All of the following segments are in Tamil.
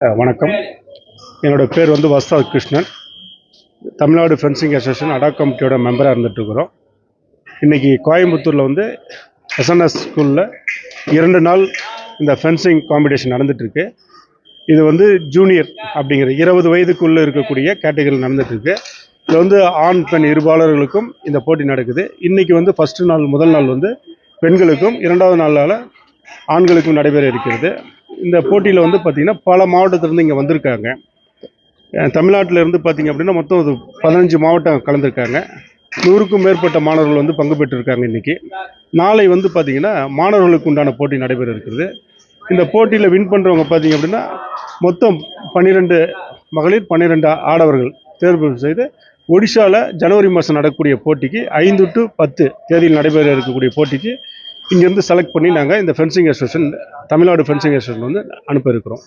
வணக்கம். என்னோட பேர் வந்து வஸ்தாத் கிருஷ்ணன். தமிழ்நாடு ஃபென்சிங் அசோசியேஷன் அடா கமிட்டியோட மெம்பராக இருந்துகிட்ருக்குறோம். இன்றைக்கி கோயம்புத்தூரில் வந்து எஸ்என்எஸ் ஸ்கூலில் 2 நாள் இந்த ஃபென்சிங் காம்படிஷன் நடந்துகிட்ருக்கு. இது வந்து ஜூனியர் அப்படிங்கிற 20 வயதுக்குள்ளே இருக்கக்கூடிய கேட்டகரியில் நடந்துகிட்ருக்கு. இதில் வந்து ஆண் பெண் இருபாலர்களுக்கும் இந்த போட்டி நடக்குது. இன்றைக்கி வந்து ஃபஸ்ட்டு நாள் முதல் நாள் வந்து பெண்களுக்கும், 2வது நாளால் ஆண்களுக்கும் நடைபெற இருக்கிறது. இந்த போட்டியில் வந்து பார்த்திங்கன்னா பல மாவட்டத்திலேருந்து இங்கே வந்திருக்காங்க. தமிழ்நாட்டில் இருந்து பார்த்திங்க அப்படின்னா மொத்தம் 15 மாவட்டம் கலந்துருக்காங்க. 100க்கும் மேற்பட்ட மாணவர்கள் வந்து பங்கு பெற்றிருக்காங்க. இன்றைக்கி நாளை வந்து பார்த்திங்கன்னா மாணவர்களுக்கு உண்டான போட்டி நடைபெற இருக்கிறது. இந்த போட்டியில் வின் பண்ணுறவங்க பார்த்திங்க அப்படின்னா மொத்தம் 12 மகளிர் 12 ஆடவர்கள் தேர்வு செய்து ஒடிஷாவில் ஜனவரி மாதம் நடக்கக்கூடிய போட்டிக்கு 5 to 10 தேதியில் நடைபெற இருக்கக்கூடிய போட்டிக்கு இங்கேருந்து செலக்ட் பண்ணி நாங்கள் இந்த fencing association Tamil Nadu fencing association வந்து அனுப்ப இருக்கிறோம்.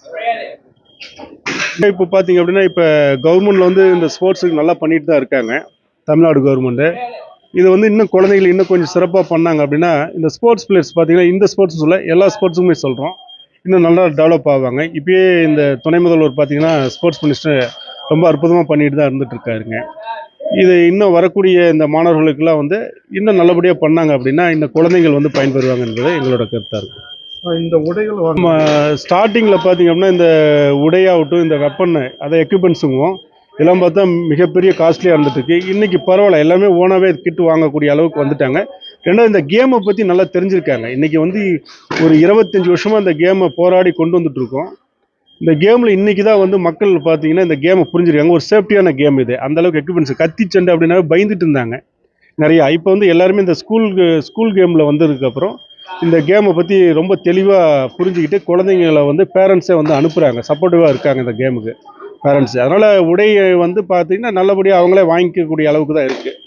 இப்போ பார்த்தீங்க அப்படின்னா இப்போ கவர்மெண்ட்டில் வந்து இந்த ஸ்போர்ட்ஸுக்கு நல்லா பண்ணிட்டு தான் இருக்காங்க. தமிழ்நாடு கவர்மெண்ட்டு இது வந்து இன்னும் குழந்தைகள் இன்னும் கொஞ்சம் சிறப்பாக பண்ணாங்க அப்படின்னா இந்த ஸ்போர்ட்ஸ் பிளேயர்ஸ் பார்த்தீங்கன்னா இந்த ஸ்போர்ட்ஸ் சொல்ல எல்லா ஸ்போர்ட்ஸுக்குமே சொல்கிறோம் இன்னும் நல்லா டெவலப் ஆவாங்க. இப்போயே இந்த துணை முதல்வர் பார்த்தீங்கன்னா ஸ்போர்ட்ஸ் மினிஸ்டர் ரொம்ப அற்புதமாக பண்ணிட்டு தான் இருந்துகிட்ருக்காருங்க. இது இன்னும் வரக்கூடிய இந்த மாணவர்களுக்கெல்லாம் வந்து இன்னும் நல்லபடியாக பண்ணாங்க அப்படின்னா இந்த குழந்தைகள் வந்து பயன்பெறுவாங்க என்பது எங்களோட கருத்தாக இருக்குது. இந்த உடைகள் நம்ம ஸ்டார்டிங்கில் பார்த்திங்க அப்படின்னா இந்த உடையாகட்டும் இந்த வெப்பன் அதை எக்யூப்மெண்ட்ஸுங்கும் இதெல்லாம் பார்த்தா மிகப்பெரிய காஸ்ட்லியாக இருந்துட்டுருக்கு. இன்றைக்கி பரவாயில்ல, எல்லாமே ஓனாகவே கிட்டு வாங்கக்கூடிய அளவுக்கு வந்துட்டாங்க. ரெண்டாவது இந்த கேமை பற்றி நல்லா தெரிஞ்சுருக்காங்க. இன்றைக்கி வந்து ஒரு 25 வருஷமாக இந்த கேமை போராடி கொண்டு வந்துட்டுருக்கோம். இந்த கேமில் இன்றைக்கி தான் வந்து மக்கள் பார்த்தீங்கன்னா இந்த கேமை புரிஞ்சுருக்காங்க. ஒரு சேஃப்டியான கேம் இது. அந்தளவுக்கு எக்யூப்மெண்ட்ஸ் கத்தி சண்டை அப்படின்னா பயந்துட்டு இருந்தாங்க நிறையா. இப்போ வந்து எல்லாருமே இந்த ஸ்கூல் கேமில் வந்ததுக்கப்புறம் இந்த கேமை பற்றி ரொம்ப தெளிவாக புரிஞ்சுக்கிட்டு குழந்தைங்களை வந்து பேரண்ட்ஸை வந்து அனுப்புகிறாங்க, சப்போர்ட்டிவாக இருக்காங்க இந்த கேமுக்கு பேரண்ட்ஸு. அதனால் உடையை வந்து பார்த்திங்கன்னா நல்லபடியாக அவங்களே வாங்கிக்கக்கூடிய அளவுக்கு தான் இருக்குது.